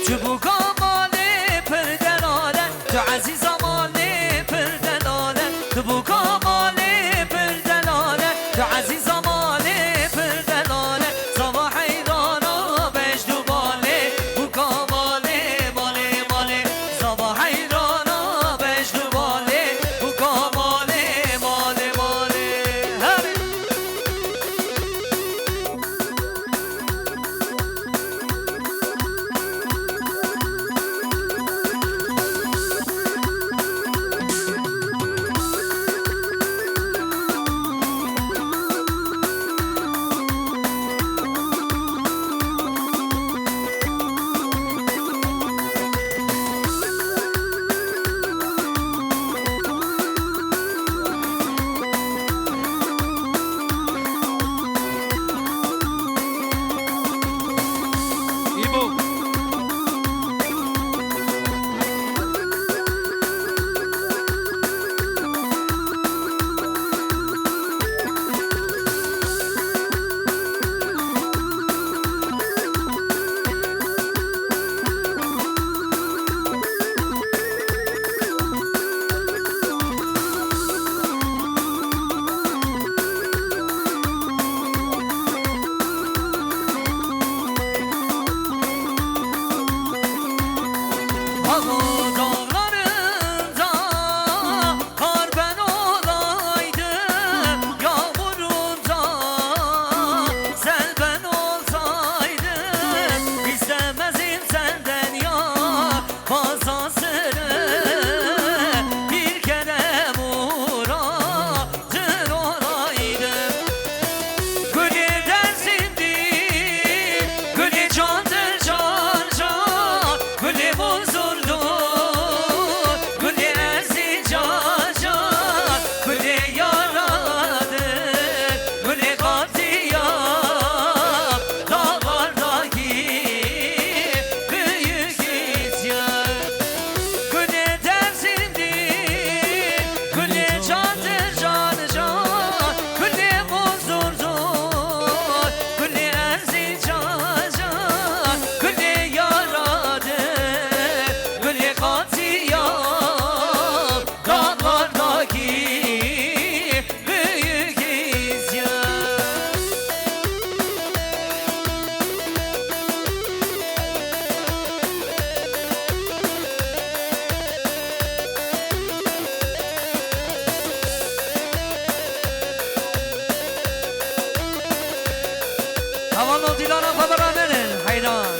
چبو کاماله پر دلاله تو عزیز ماله پر دلاله چبو کاماله پر دلاله تو عزیز ماله پر دلاله سوا حیرانا بش دوباله بو کاماله ماله ماله سوا حیرانا بش دوباله بو کاماله ماله ماله حوالو دیلارا خبرانه حیران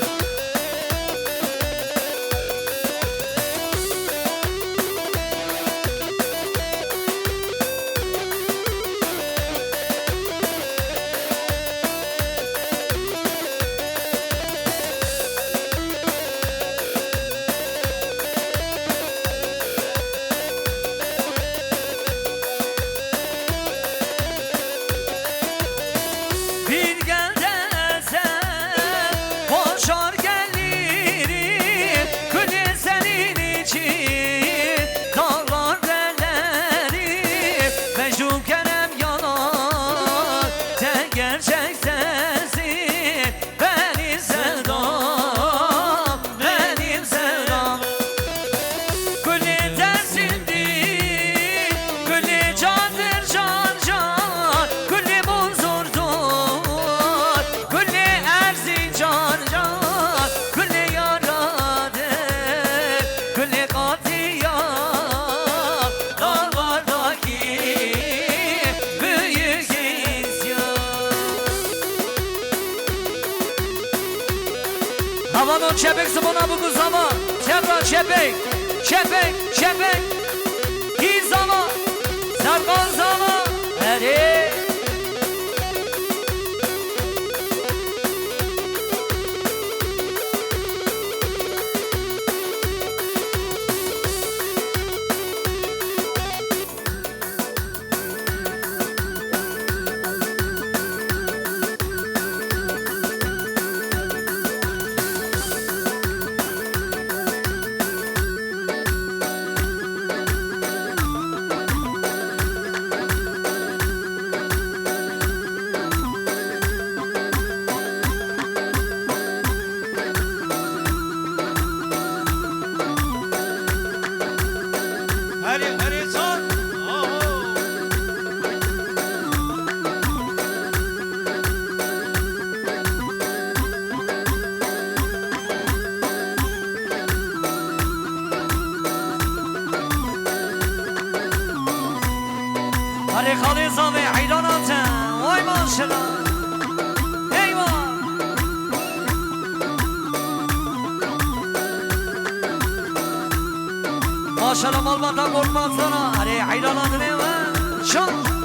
Havanın çepek zıbına bu kuzama Tebra çepek Çepek çepek İyi zaman Serkan zaman Hadi خالي صافي حيرانات واي ما شاء الله ايوه ما شاء الله مال بطا قربان سنا اري حيرانات نيوه شو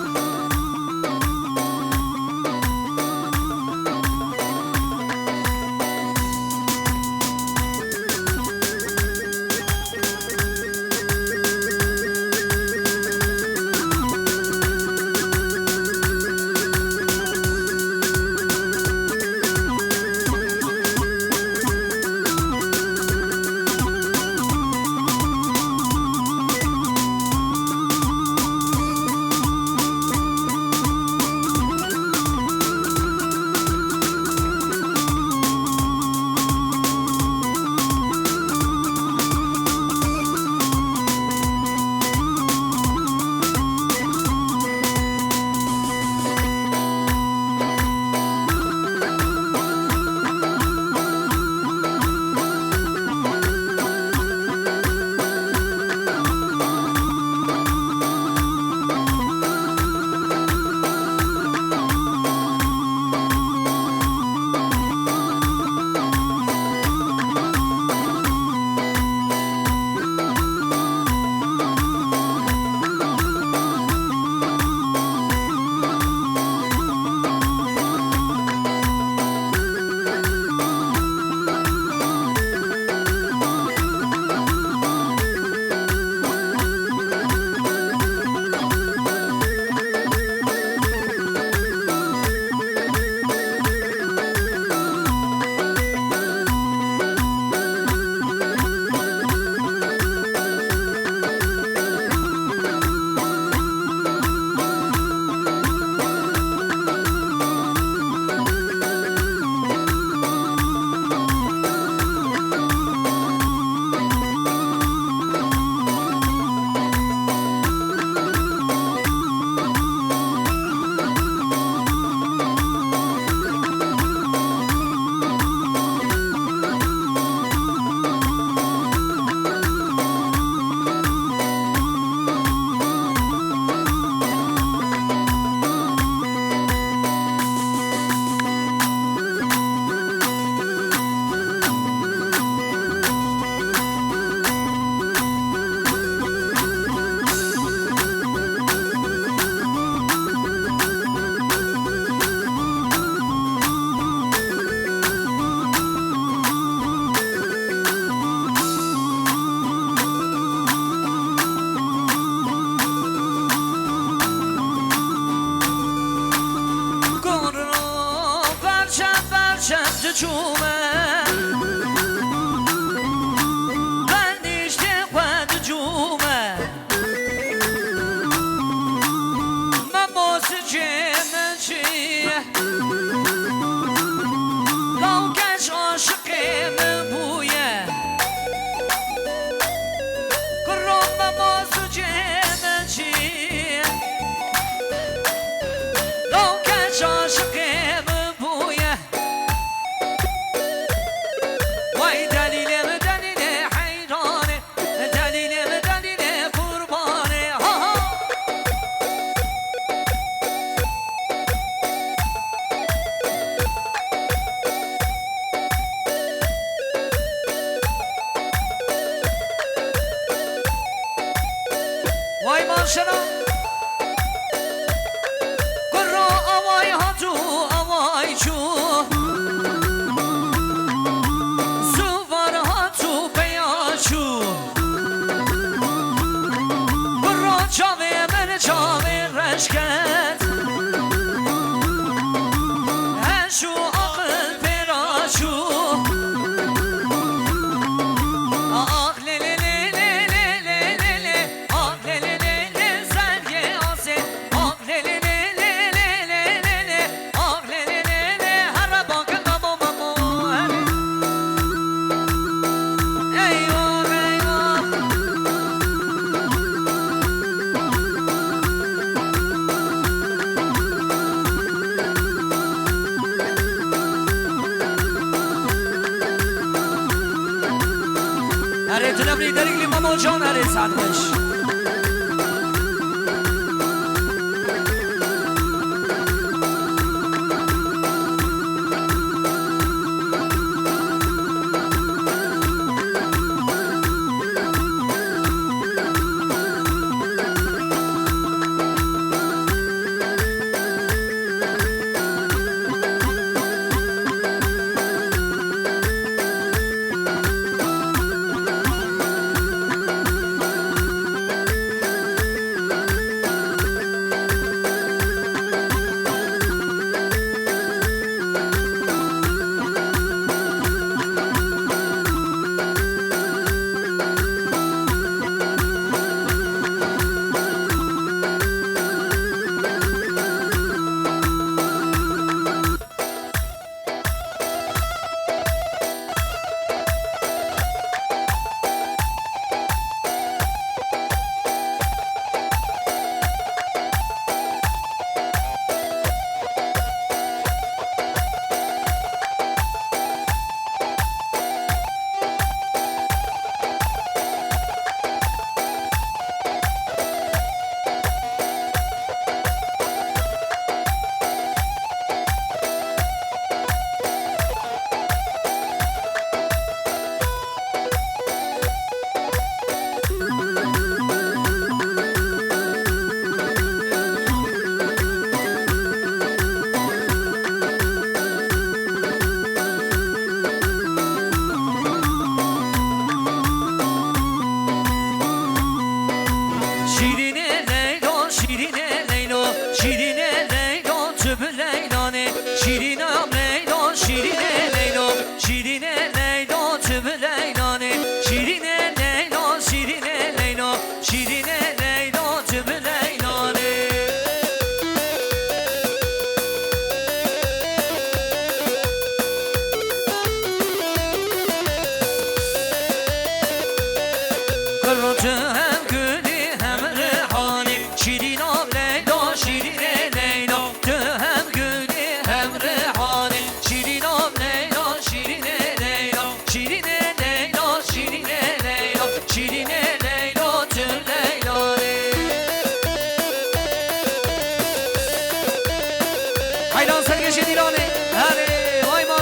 تنبري داري لي ماما جان هري سعدش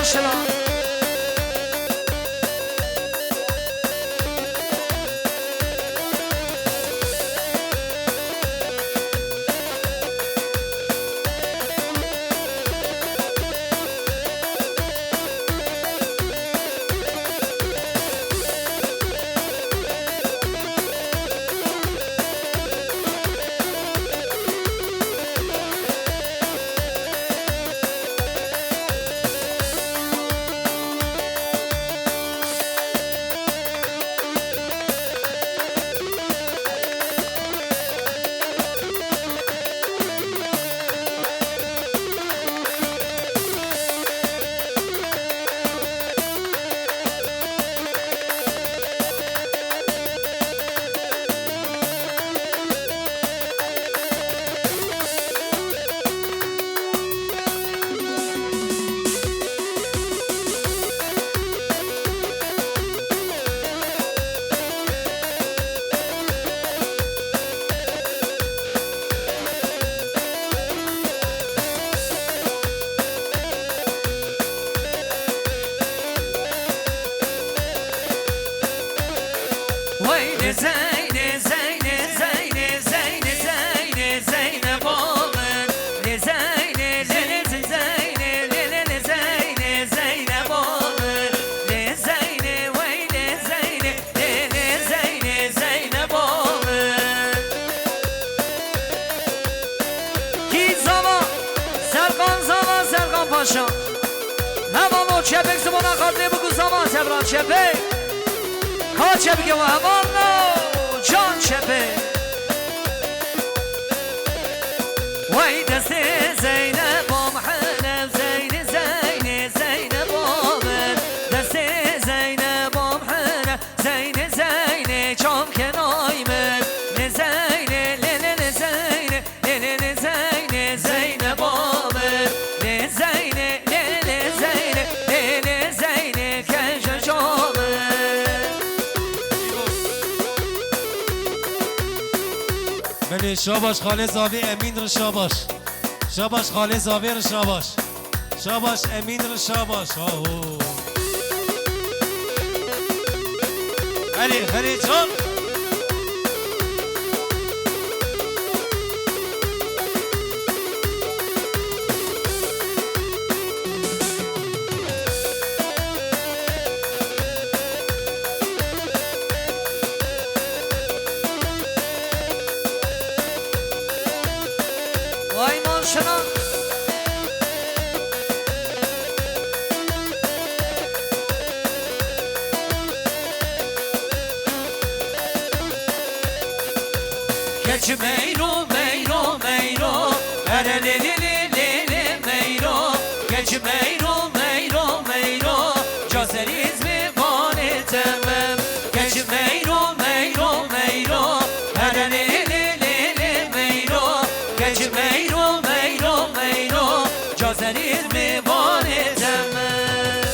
ماشاءالله وين زين زين زين زين زين زين بابن لزين للز زين للز زين زين بابن لزين وين زين للز زين زين بابن کی زمان سرقان پاشا هوا چپک زمان خاطره بگو زمان سبران چپک ها چپکه و همان جان چپه وای دست زینب محنب زین زین زینب آمن دست زینب محنب زین زین چام کنای من نزین لنن زین لنن زین زینب آمن نزین لنن زین لنن زین کنج جامن بله شاباش خاله زاوی امین رو شاباش شاباش خاله زاوی رو شاباش شاباش امین رو شاباش خلی جان وای ماشاءالله Geç meyro meyro meyro Ere li li li li li meyro Geç meyro meyro meyro Cazeriz mi vane temem Geç meyro meyro meyro Ere li li li li meyro Geç meyro meyro meyro Cazeriz mi vane temem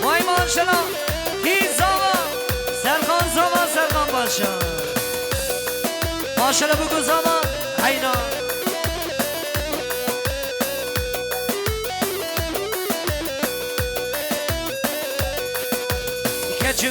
Vay maşallah سرقان باشه ماشاءالله بگو زمان حینا کچ